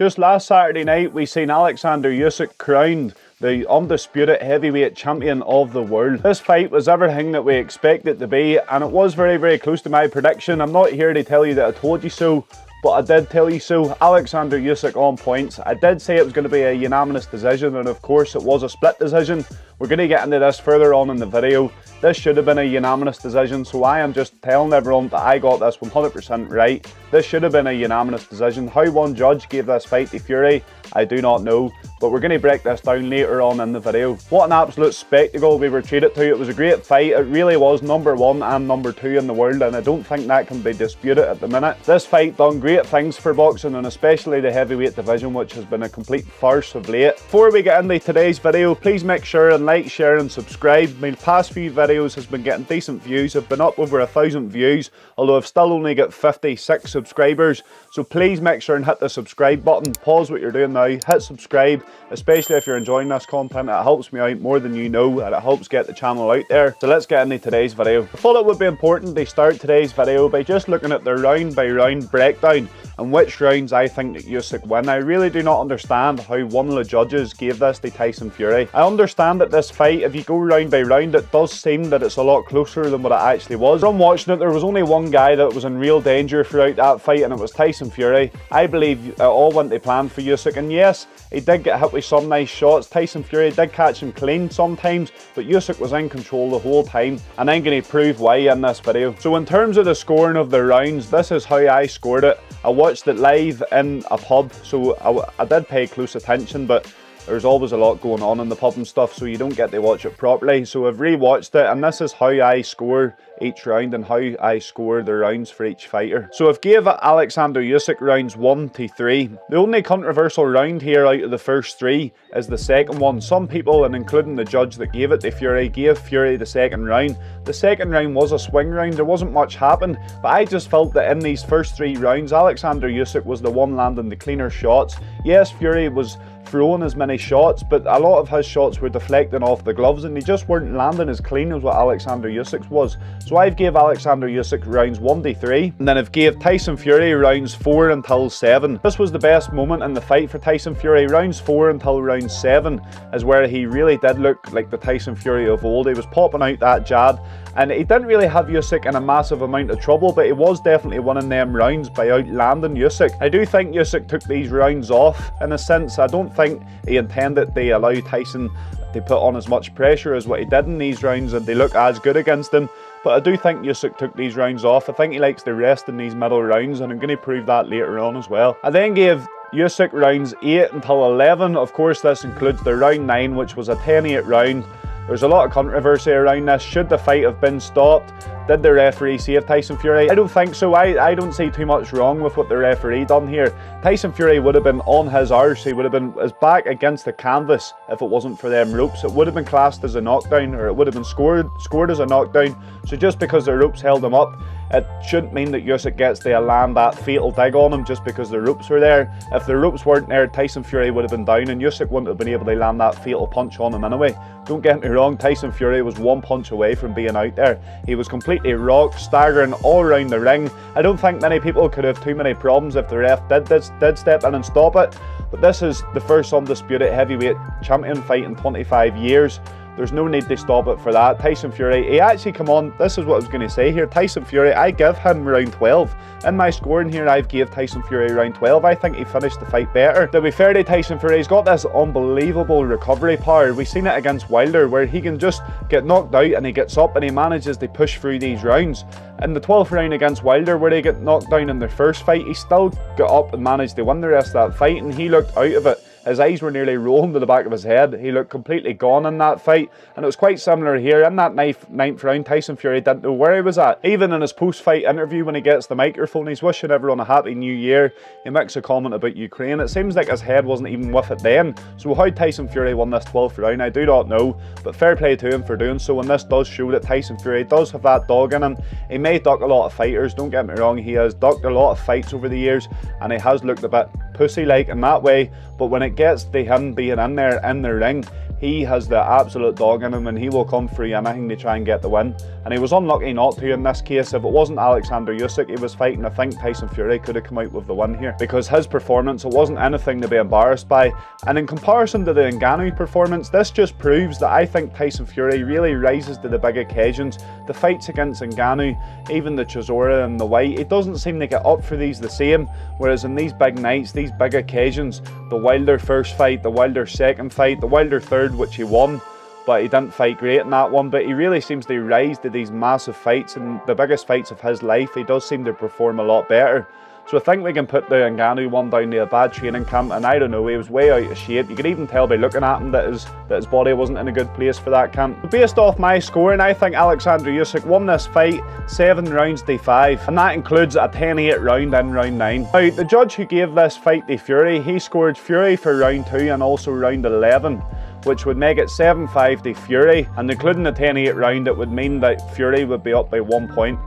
Just last Saturday night, we seen Oleksandr Usyk crowned the undisputed heavyweight champion of the world. This fight was everything that we expected it to be, and it was very, very close to my prediction. I'm not here to tell you that I told you so, but I did tell you so. Oleksandr Usyk on points. I did say it was going to be a unanimous decision, and of course it was a split decision. We're going to get into this further on in the video. This should have been a unanimous decision, so I am just telling everyone that I got this 100% right. This should have been a unanimous decision. How one judge gave this fight to Fury, I do not know, but we're going to break this down later on in the video. What an absolute spectacle we were treated to. It was a great fight. It really was #1 and #2 in the world, and I don't think that can be disputed at the minute. This fight done great things for boxing, and especially the heavyweight division, which has been a complete farce of late. Before we get into today's video, please make sure and like, share and subscribe. My past few videos has been getting decent views. I've been up over 1,000 views, although I've still only got 56 subscribers. So please make sure and hit the subscribe button. Pause what you're doing now, hit subscribe, especially if you're enjoying this content. It helps me out more than you know, and it helps get the channel out there. So let's get into today's video. I thought it would be important to start today's video by just looking at the round by round breakdown and which rounds I think that Usyk win. I really do not understand how one of the judges gave this to Tyson Fury. I understand that this fight, if you go round by round, it does seem that it's a lot closer than what it actually was. From watching it, there was only one guy that was in real danger throughout that fight, and it was Tyson Fury. I believe it all went to plan for Usyk, and yes, he did get hit with some nice shots. Tyson Fury did catch him clean sometimes, but Usyk was in control the whole time, and I'm going to prove why in this video. So in terms of the scoring of the rounds, this is how I scored it. I watched it live in a pub, so I did pay close attention, but there's always a lot going on in the pub and stuff, so you don't get to watch it properly. So I've re-watched it, and this is how I score each round and how I score the rounds for each fighter. So I've gave Oleksandr Usyk rounds 1 to 3. The only controversial round here out of the first 3 is the second one. Some people, and including the judge that gave it to Fury, gave Fury the second round. The second round was a swing round. There wasn't much happened, but I just felt that in these first 3 rounds, Oleksandr Usyk was the one landing the cleaner shots. Yes, Fury was throwing as many shots, but a lot of his shots were deflecting off the gloves, and they just weren't landing as clean as what Oleksandr Usyk's was. So I've gave Oleksandr Usyk rounds 1 to 3, and then I've gave Tyson Fury rounds 4 until 7. This was the best moment in the fight for Tyson Fury. Rounds 4 until round 7 is where he really did look like the Tyson Fury of old. He was popping out that jab, and he didn't really have Usyk in a massive amount of trouble, but he was definitely winning them rounds by outlanding Usyk. I do think Usyk took these rounds off in a sense. I don't think he intended to allow Tyson to put on as much pressure as what he did in these rounds and they look as good against him, but I do think Usyk took these rounds off. I think he likes to rest in these middle rounds, and I'm going to prove that later on as well. I then gave Usyk rounds 8 until 11. Of course, this includes the round 9, which was a 10-8 round. There's a lot of controversy around this. Should the fight have been stopped? Did the referee save Tyson Fury? I don't think so. I don't see too much wrong with what the referee done here. Tyson Fury would have been on his arse. He would have been his back against the canvas if it wasn't for them ropes. It would have been classed as a knockdown, or it would have been scored as a knockdown. So just because the ropes held him up, it shouldn't mean that Usyk gets to land that fatal dig on him just because the ropes were there. If the ropes weren't there, Tyson Fury would have been down, and Usyk wouldn't have been able to land that fatal punch on him anyway. Don't get me wrong, Tyson Fury was one punch away from being out there. He was completely rocked, staggering all around the ring. I don't think many people could have too many problems if the ref did step in and stop it. But this is the first undisputed heavyweight champion fight in 25 years. There's no need to stop it for that. Tyson Fury, he actually come on, this is what I was going to say here. Tyson Fury, I give him round 12. In my scoring here, I've gave Tyson Fury round 12. I think he finished the fight better. To be fair to Tyson Fury, he's got this unbelievable recovery power. We've seen it against Wilder, where he can just get knocked out and he gets up and he manages to push through these rounds. In the 12th round against Wilder, where he got knocked down in their first fight, he still got up and managed to win the rest of that fight, and he looked out of it. His eyes were nearly rolling to the back of his head. He looked completely gone in that fight, and it was quite similar here. In that ninth round, Tyson Fury didn't know where he was at. Even in his post-fight interview, when he gets the microphone, he's wishing everyone a happy new year. He makes a comment about Ukraine. It seems like his head wasn't even with it then. So how Tyson Fury won this 12th round, I do not know, but fair play to him for doing so, and this does show that Tyson Fury does have that dog in him. He may duck a lot of fighters, don't get me wrong, he has ducked a lot of fights over the years, and he has looked a bit pussy-like in that way, but when it it gets to him being in there in the ring, he has the absolute dog in him and he will come through anything to try and get the win. And he was unlucky not to in this case. If it wasn't Oleksandr Usyk he was fighting, I think Tyson Fury could have come out with the win here, because his performance, it wasn't anything to be embarrassed by. And in comparison to the Ngannou performance, this just proves that I think Tyson Fury really rises to the big occasions. The fights against Ngannou, even the Chisora and the White, he doesn't seem to get up for these the same. Whereas in these big nights, these big occasions, the Wilder first fight, the Wilder second fight, the Wilder third, which he won, but he didn't fight great in that one, but he really seems to rise to these massive fights and the biggest fights of his life. He does seem to perform a lot better. So I think we can put the Ngannou one down to a bad training camp, and I don't know, he was way out of shape. You could even tell by looking at him that his body wasn't in a good place for that camp. Based off my scoring, I think Oleksandr Usyk won this fight 7 rounds to 5, and that includes a 10-8 round in round 9. Now, the judge who gave this fight to Fury, he scored Fury for round 2 and also round 11, which would make it 7-5 to Fury, and including the 10-8 round, it would mean that Fury would be up by 1 point.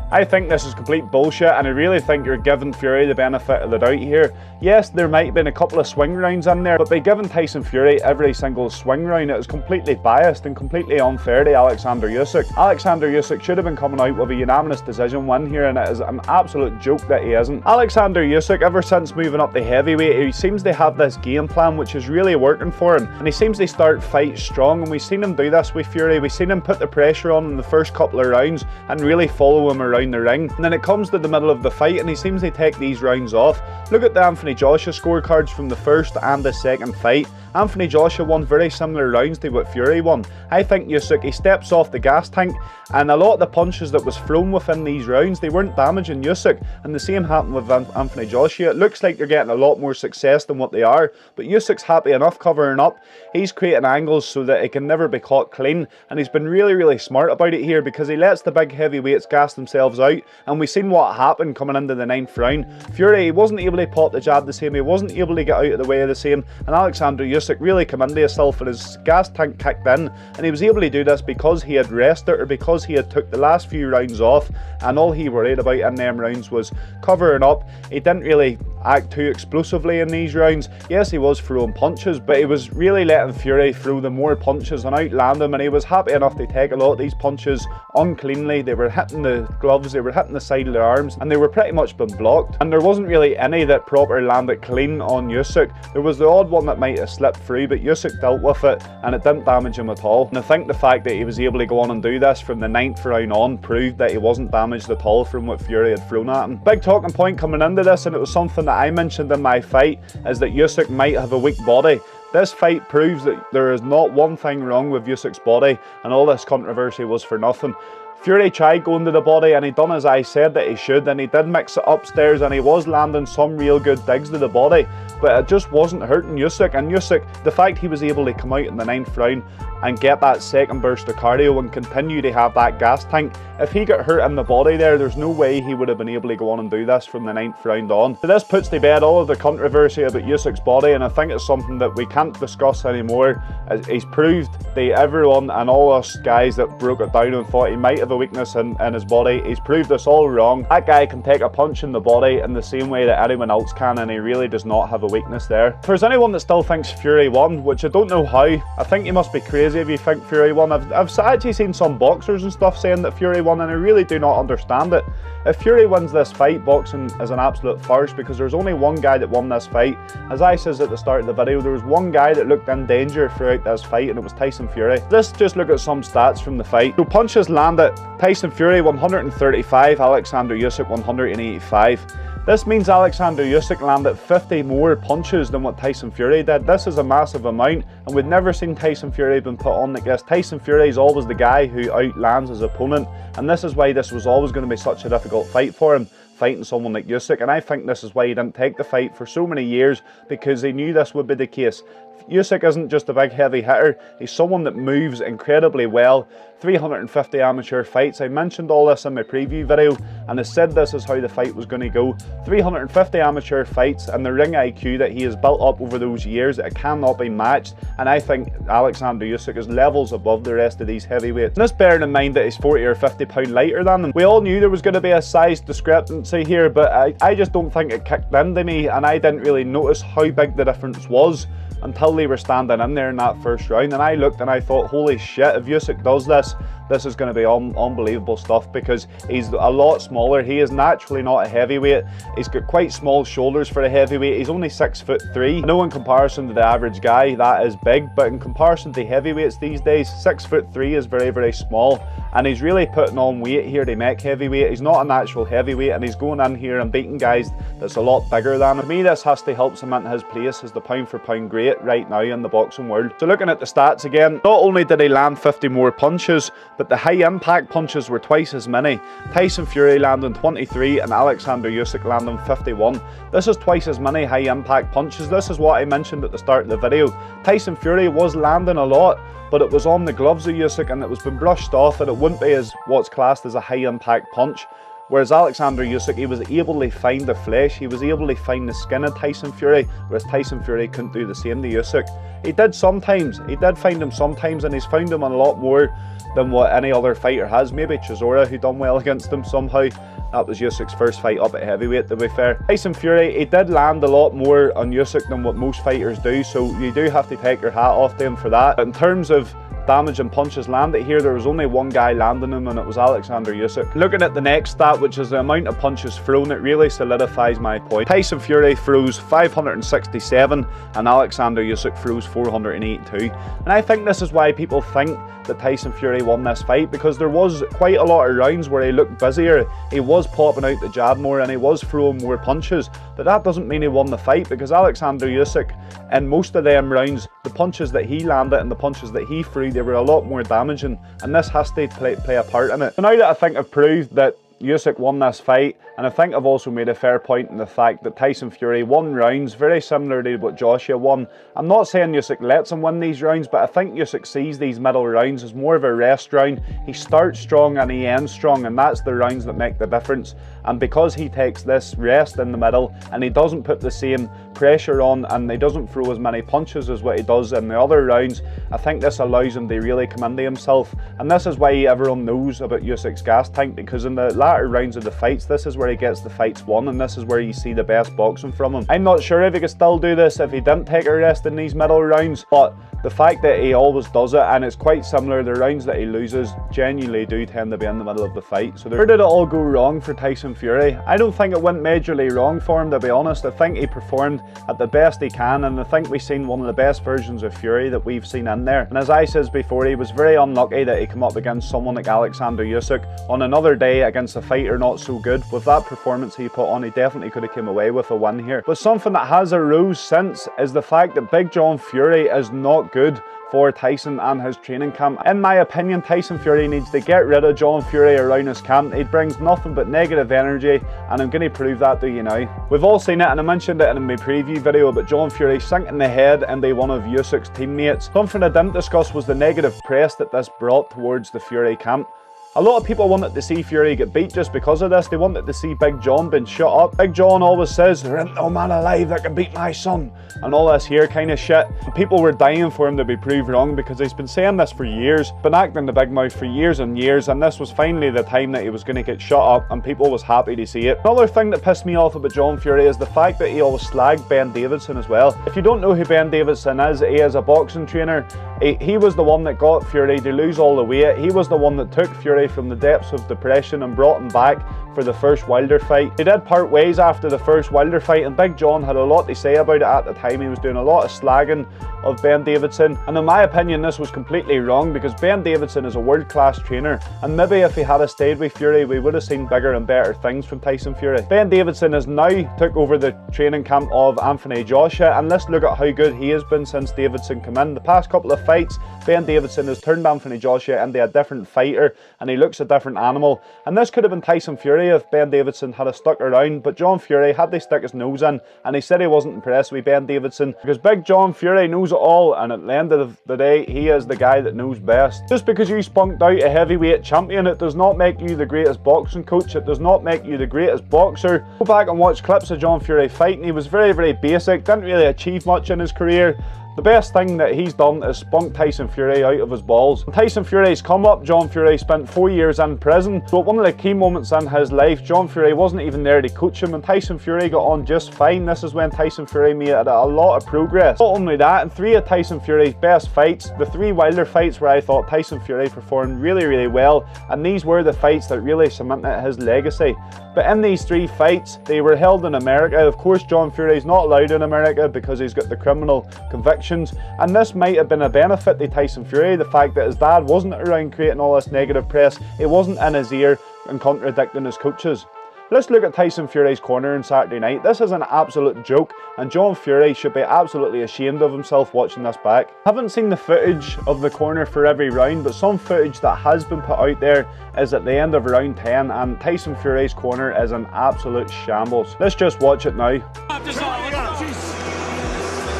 I think this is complete bullshit, and I really think you're giving Fury the benefit of the doubt here. Yes, there might have been a couple of swing rounds in there, but by giving Tyson Fury every single swing round, it was completely biased and completely unfair to Oleksandr Usyk. Oleksandr Usyk should have been coming out with a unanimous decision win here, and it is an absolute joke that he isn't. Oleksandr Usyk, ever since moving up to heavyweight, he seems to have this game plan which is really working for him, and he seems to start fights strong, and we've seen him do this with Fury. We've seen him put the pressure on in the first couple of rounds and really follow him around the ring, and then it comes to the middle of the fight and he seems to take these rounds off. Look at the Anthony Joshua scorecards from the first and the second fight. Anthony Joshua won very similar rounds to what Fury won. I think Usyk, he steps off the gas tank, and a lot of the punches that was thrown within these rounds, they weren't damaging Usyk, and the same happened with Anthony Joshua. It looks like they're getting a lot more success than what they are, but Usyk's happy enough covering up. He's creating angles so that he can never be caught clean, and he's been really smart about it here, because he lets the big heavyweights gas themselves out, and we've seen what happened coming into the 9th round. Fury, he wasn't able to pop the jab the same, he wasn't able to get out of the way of the same, and Oleksandr Usyk really came into himself and his gas tank kicked in, and he was able to do this because he had rested, or because he had took the last few rounds off, and all he worried about in them rounds was covering up. He didn't really act too explosively in these rounds. Yes, he was throwing punches, but he was really letting Fury throw the more punches and outland him, and he was happy enough to take a lot of these punches uncleanly. They were hitting the gloves, they were hitting the side of the arms, and they were pretty much been blocked, and there wasn't really any that proper landed clean on Usyk. There was the odd one that might have slipped through, but Usyk dealt with it and it didn't damage him at all. And I think the fact that he was able to go on and do this from the 9th round on proved that he wasn't damaged at all from what Fury had thrown at him. Big talking point coming into this, and it was something that I mentioned in my fight, is that Usyk might have a weak body. This fight proves that there is not one thing wrong with Usyk's body, and all this controversy was for nothing. Fury tried going to the body, and he done as I said that he should, and he did mix it upstairs, and he was landing some real good digs to the body, but it just wasn't hurting Usyk. And Usyk, the fact he was able to come out in the 9th round and get that second burst of cardio and continue to have that gas tank, if he got hurt in the body there's no way he would have been able to go on and do this from the 9th round on. So this puts to bed all of the controversy about Usyk's body, and I think it's something that we can't discuss anymore. He's proved to everyone and all us guys that broke it down and thought he might have a weakness in his body, he's proved us all wrong. That guy can take a punch in the body in the same way that anyone else can, and he really does not have a weakness there. If there's anyone that still thinks Fury won, which I don't know how, I think you must be crazy if you think Fury won. I've actually seen some boxers and stuff saying that Fury won, and I really do not understand it. If Fury wins this fight, boxing is an absolute farce, because there's only one guy that won this fight. As I says at the start of the video, there was one guy that looked in danger throughout this fight, and it was Tyson Fury. Let's just look at some stats from the fight. So punches landed, Tyson Fury 135, Oleksandr Usyk 185. This means Oleksandr Usyk landed 50 more punches than what Tyson Fury did. This is a massive amount, and we've never seen Tyson Fury been put on like this. Tyson Fury is always the guy who outlands his opponent, and this is why this was always going to be such a difficult fight for him, fighting someone like Usyk. And I think this is why he didn't take the fight for so many years, because he knew this would be the case. Usyk isn't just a big heavy hitter, he's someone that moves incredibly well. 350 amateur fights. I mentioned all this in my preview video and I said this is how the fight was going to go. 350 amateur fights and the ring IQ that he has built up over those years, it cannot be matched, and I think Oleksandr Usyk is levels above the rest of these heavyweights. And this bearing in mind that he's 40 or 50 pound lighter than them. We all knew there was going to be a size discrepancy here, but I just don't think it kicked into me, and I didn't really notice how big the difference was until they were standing in there in that first round, and I looked and I thought, holy shit, if Usyk does this, this is going to be unbelievable stuff, because he's a lot smaller. He is naturally not a heavyweight. He's got quite small shoulders for a heavyweight. He's only 6'3". I know in comparison to the average guy that is big, but in comparison to heavyweights these days, 6'3" is very, very small, and he's really putting on weight here to make heavyweight. He's not a natural heavyweight, and he's going in here and beating guys that's a lot bigger than him. To me, this has to help cement his place as the pound for pound great right now in the boxing world. So looking at the stats again, not only did he land 50 more punches, but the high impact punches were twice as many. Tyson Fury landing 23 and Oleksandr Usyk landing 51. This is twice as many high impact punches. This is what I mentioned at the start of the video. Tyson Fury was landing a lot, but it was on the gloves of Usyk and it was been brushed off, and it wouldn't be as what's classed as a high impact punch. Whereas Oleksandr Usyk, he was able to find the flesh, he was able to find the skin of Tyson Fury, whereas Tyson Fury couldn't do the same to Usyk. He did sometimes, he did find him sometimes, and he's found him a lot more than what any other fighter has. Maybe Chisora, who done well against him somehow. That was Usyk's first fight up at heavyweight, to be fair. Tyson Fury, he did land a lot more on Usyk than what most fighters do, so you do have to take your hat off to him for that. But in terms of damage and punches landed here, there was only one guy landing them, and it was Oleksandr Usyk. Looking at the next stat, which is the amount of punches thrown, it really solidifies my point. Tyson Fury throws 567 and Oleksandr Usyk throws 482. And I think this is why people think that Tyson Fury won this fight, because there was quite a lot of rounds where he looked busier, he was popping out the jab more and he was throwing more punches, but that doesn't mean he won the fight, because Oleksandr Usyk, in most of them rounds, the punches that he landed and the punches that he threw, they were a lot more damaging, and this has to play a part in it. So now that I think I've proved that Usyk won this fight, and I think I've also made a fair point in the fact that Tyson Fury won rounds very similar to what Joshua won. I'm not saying Usyk lets him win these rounds, but I think Usyk sees these middle rounds as more of a rest round. He starts strong and he ends strong, and that's the rounds that make the difference. And because he takes this rest in the middle and he doesn't put the same pressure on and he doesn't throw as many punches as what he does in the other rounds, I think this allows him to really come into himself. And this is why everyone knows about Usyk's gas tank, because in the latter rounds of the fights, this is where he gets the fights won, and this is where you see the best boxing from him. I'm not sure if he could still do this if he didn't take a rest in these middle rounds, but the fact that he always does it, and it's quite similar, the rounds that he loses genuinely do tend to be in the middle of the fight. So where did it all go wrong for Tyson Fury? I don't think it went majorly wrong for him, to be honest. I think he performed at the best he can, and I think we've seen one of the best versions of Fury that we've seen in there. And as I said before, he was very unlucky that he came up against someone like Oleksandr Usyk on another day against a fighter not so good. With that performance he put on, he definitely could have came away with a win here. But something that has arose since is the fact that Big John Fury is not good for Tyson and his training camp. In my opinion, Tyson Fury needs to get rid of John Fury around his camp. He brings nothing but negative energy, and I'm going to prove that to you now. We've all seen it, and I mentioned it in my preview video about John Fury sinking the head into one of Usyk's teammates. Something I didn't discuss was the negative press that this brought towards the Fury camp. A lot of people wanted to see Fury get beat just because of this. They wanted to see Big John being shut up. Big John always says, "There ain't no man alive that can beat my son," and all this here kind of shit. People were dying for him to be proved wrong, because he's been saying this for years, been acting the big mouth for years and years, and this was finally the time that he was going to get shut up, and people was happy to see it. Another thing that pissed me off about John Fury is the fact that he always slagged Ben Davison as well. If you don't know who Ben Davison is, he is a boxing trainer. He was the one that got Fury to lose all the weight. He was the one that took Fury from the depths of depression and brought him back for the first Wilder fight. They did part ways after the first Wilder fight, and Big John had a lot to say about it at the time. He was doing a lot of slagging of Ben Davison, and in my opinion this was completely wrong, because Ben Davison is a world-class trainer, and maybe if he had stayed with Fury we would have seen bigger and better things from Tyson Fury. Ben Davison has now took over the training camp of Anthony Joshua, and let's look at how good he has been since Davison came in. The past couple of fights, Ben Davison has turned Anthony Joshua into a different fighter, and he looks a different animal, and this could have been Tyson Fury Fury if Ben Davison had stuck around, but John Fury had to stick his nose in, and he said he wasn't impressed with Ben Davison because big John Fury knows it all, and at the end of the day, he is the guy that knows best. Just because you spunked out a heavyweight champion, it does not make you the greatest boxing coach, it does not make you the greatest boxer. Go back and watch clips of John Fury fighting. He was very, very basic, didn't really achieve much in his career. The best thing that he's done is spunk Tyson Fury out of his balls. When Tyson Fury's come up, John Fury spent 4 years in prison. So at one of the key moments in his life, John Fury wasn't even there to coach him, and Tyson Fury got on just fine. This is when Tyson Fury made a lot of progress. Not only that, in 3 of Tyson Fury's best fights, the 3 Wilder fights where I thought Tyson Fury performed really, really well, and these were the fights that really cemented his legacy. But in these 3 fights, they were held in America. Of course, John Fury's not allowed in America because he's got the criminal convictions, and this might have been a benefit to Tyson Fury, the fact that his dad wasn't around creating all this negative press, he wasn't in his ear and contradicting his coaches. Let's look at Tyson Fury's corner on Saturday night. This is an absolute joke, and John Fury should be absolutely ashamed of himself watching this back. I haven't seen the footage of the corner for every round, but some footage that has been put out there is at the end of round 10, and Tyson Fury's corner is an absolute shambles. Let's just watch it now.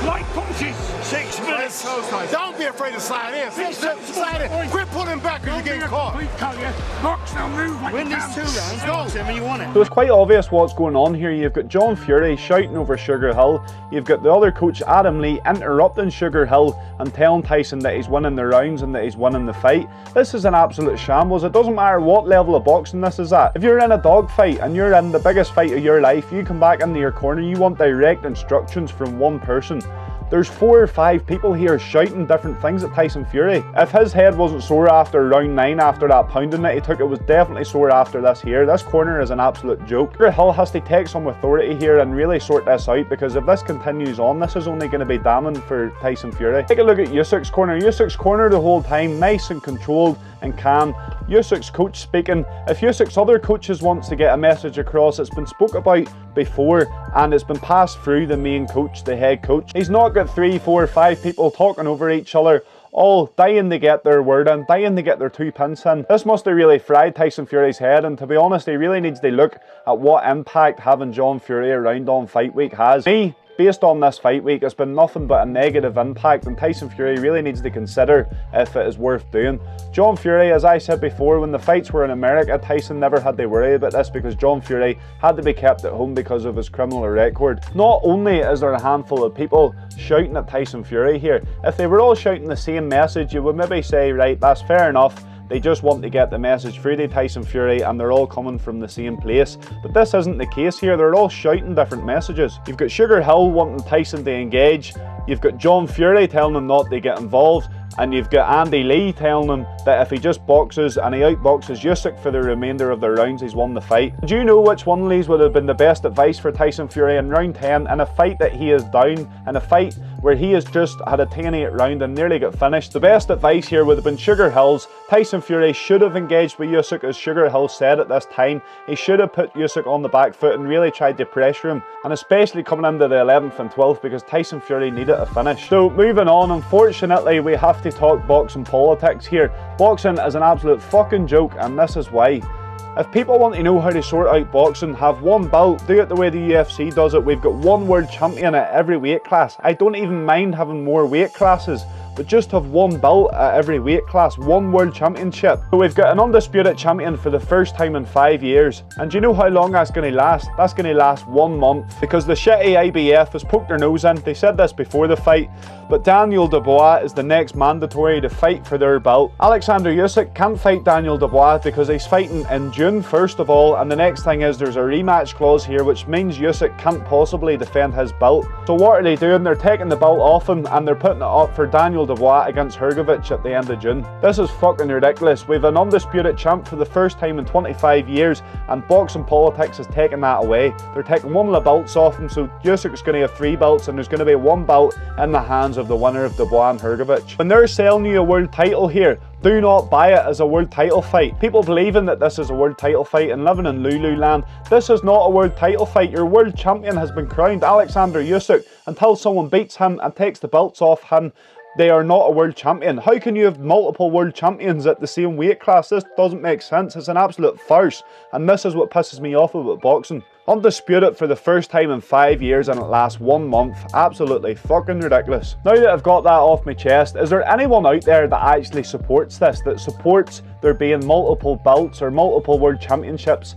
Light punches. 6 minutes. Don't be afraid to slide in. Slide in. Quit pulling back or you're getting caught. Box now, move like Win these 2 rounds. Go. Timmy, you want it. So it's quite obvious what's going on here. You've got John Fury shouting over Sugar Hill. You've got the other coach, Adam Lee, interrupting Sugar Hill and telling Tyson that he's winning the rounds and that he's winning the fight. This is an absolute shambles. It doesn't matter what level of boxing this is at. If you're in a dog fight and you're in the biggest fight of your life, you come back into your corner, you want direct instructions from one person. There's 4 or 5 people here shouting different things at Tyson Fury. If his head wasn't sore after round 9 after that pounding that he took, it was definitely sore after this here. This corner is an absolute joke. Sugar Hill has to take some authority here and really sort this out, because if this continues on, this is only going to be damning for Tyson Fury. Take a look at Usyk's corner. Usyk's corner the whole time, nice and controlled and calm. Usyk's coach speaking. If Usyk's other coaches wants to get a message across, it's been spoke about before and it's been passed through the main coach, the head coach. He's not got 3, 4, 5 people talking over each other, all dying to get their word in, dying to get their 2 pence in. This must have really fried Tyson Fury's head, and to be honest, he really needs to look at what impact having John Fury around on fight week has. Based on this fight week, it's been nothing but a negative impact, and Tyson Fury really needs to consider if it is worth doing. John Fury, as I said before, when the fights were in America, Tyson never had to worry about this because John Fury had to be kept at home because of his criminal record. Not only is there a handful of people shouting at Tyson Fury here, if they were all shouting the same message, you would maybe say, right, that's fair enough. They just want to get the message through to Tyson Fury and they're all coming from the same place. But this isn't the case here. They're all shouting different messages. You've got Sugar Hill wanting Tyson to engage. You've got John Fury telling him not to get involved. And you've got Andy Lee telling him that if he just boxes and he outboxes Usyk for the remainder of the rounds, he's won the fight. Do you know which one of these would have been the best advice for Tyson Fury in round 10, in a fight that he is down, in a fight where he has just had a 10-8 round and nearly got finished? The best advice here would have been Sugar Hill's. Tyson Fury should have engaged with Usyk, as Sugar Hill said at this time. He should have put Usyk on the back foot and really tried to pressure him, and especially coming into the 11th and 12th, because Tyson Fury needed a finish. So moving on, unfortunately we have to talk boxing politics here. Boxing is an absolute fucking joke, and this is why. If people want to know how to sort out boxing, have one belt, do it the way the UFC does it. We've got one world champion at every weight class. I don't even mind having more weight classes, but just have one belt at every weight class, one world championship. So we've got an undisputed champion for the first time in 5 years. And do you know how long that's going to last? That's going to last 1 month, because the shitty IBF has poked their nose in. They said this before the fight, but Daniel Dubois is the next mandatory to fight for their belt. Oleksandr Usyk can't fight Daniel Dubois because he's fighting in June, first of all, and the next thing is there's a rematch clause here, which means Usyk can't possibly defend his belt. So what are they doing? They're taking the belt off him and they're putting it up for Daniel Dubois against Hrgovic at the end of June. This is fucking ridiculous. We've an undisputed champ for the first time in 25 years, and boxing politics has taken that away. They're taking one of the belts off him, so Usyk's going to have 3 belts, and there's going to be 1 belt in the hands of the winner of Dubois and Hrgovic. When they're selling you a world title here, do not buy it as a world title fight. People believing that this is a world title fight and living in Lululand. This is not a world title fight. Your world champion has been crowned, Oleksandr Usyk, until someone beats him and takes the belts off him. they are not a world champion. How can you have multiple world champions at the same weight class? This doesn't make sense. It's an absolute farce, and this is what pisses me off about boxing. Undisputed for the first time in 5 years and it lasts 1 month. Absolutely fucking ridiculous. Now that I've got that off my chest, is there anyone out there that actually supports this, that supports there being multiple belts or multiple world championships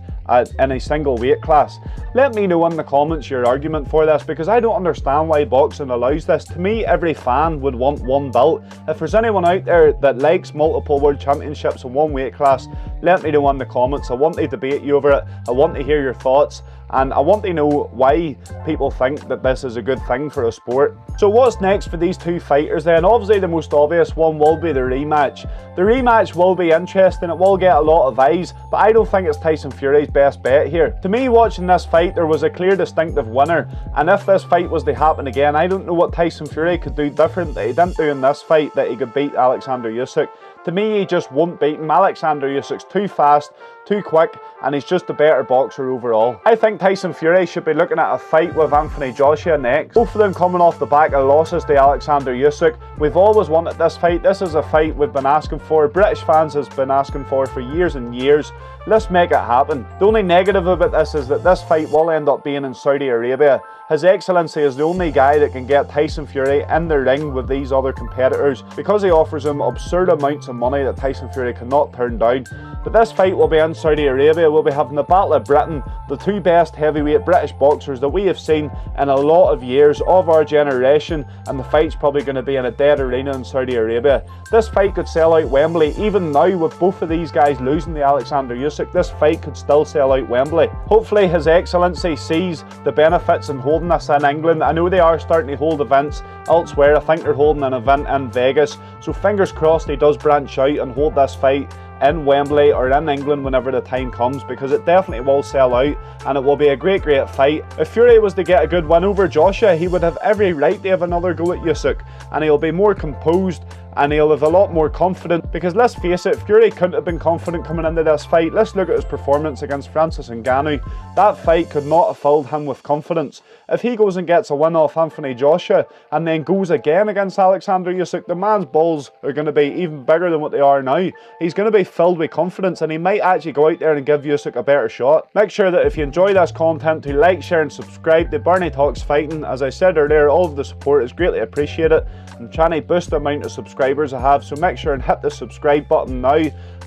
in a single weight class? Let me know in the comments your argument for this, because I don't understand why boxing allows this. To me, every fan would want one belt. If there's anyone out there that likes multiple world championships in one weight class, let me know in the comments. I want to debate you over it. I want to hear your thoughts, and I want to know why people think that this is a good thing for a sport. So what's next for these two fighters then? Obviously the most obvious one will be the rematch. The rematch will be interesting, it will get a lot of eyes, but I don't think it's Tyson Fury's best bet here. To me, watching this fight, there was a clear distinctive winner, and if this fight was to happen again, I don't know what Tyson Fury could do different that he didn't do in this fight that he could beat Oleksandr Usyk. To me, he just won't beat him. Oleksandr Usyk's too fast, too quick, and he's just a better boxer overall. I think Tyson Fury should be looking at a fight with Anthony Joshua next. Both of them coming off the back of losses to Oleksandr Usyk. We've always wanted this fight. This is a fight we've been asking for. British fans has been asking for years and years. Let's make it happen. The only negative about this is that this fight will end up being in Saudi Arabia. His Excellency is the only guy that can get Tyson Fury in the ring with these other competitors, because he offers him absurd amounts of money that Tyson Fury cannot turn down. But this fight will be in Saudi Arabia. We'll be having the Battle of Britain, the two best heavyweight British boxers that we have seen in a lot of years of our generation, and the fight's probably going to be in a dead arena in Saudi Arabia. This fight could sell out Wembley. Even now, with both of these guys losing to Oleksandr Usyk, this fight could still sell out Wembley. Hopefully His Excellency sees the benefits in holding this in England. I know they are starting to hold events elsewhere. I think they're holding an event in Vegas, so fingers crossed he does branch out and hold this fight in Wembley or in England whenever the time comes, because it definitely will sell out and it will be a great fight. If Fury was to get a good win over Joshua, he would have every right to have another go at Usyk, and he'll be more composed and he'll have a lot more confidence, because let's face it, Fury couldn't have been confident coming into this fight. Let's look at his performance against Francis Ngannou. That fight could not have filled him with confidence. If he goes and gets a win off Anthony Joshua and then goes again against Oleksandr Usyk, the man's balls are going to be even bigger than what they are now. He's going to be filled with confidence, and he might actually go out there and give Usyk a better shot. Make sure that if you enjoy this content to like, share and subscribe to Bernie Talks Fighting. As I said earlier, all of the support is greatly appreciated. I'm trying to boost the amount of subscribers I have, so make sure and hit the subscribe button now,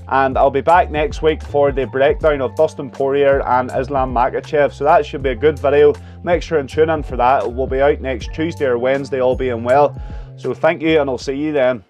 and I'll be back next week for the breakdown of Dustin Poirier and Islam Makhachev, so that should be a good video. Make sure and tune in for that. It will be out next Tuesday or Wednesday, all being well. So thank you, and I'll see you then.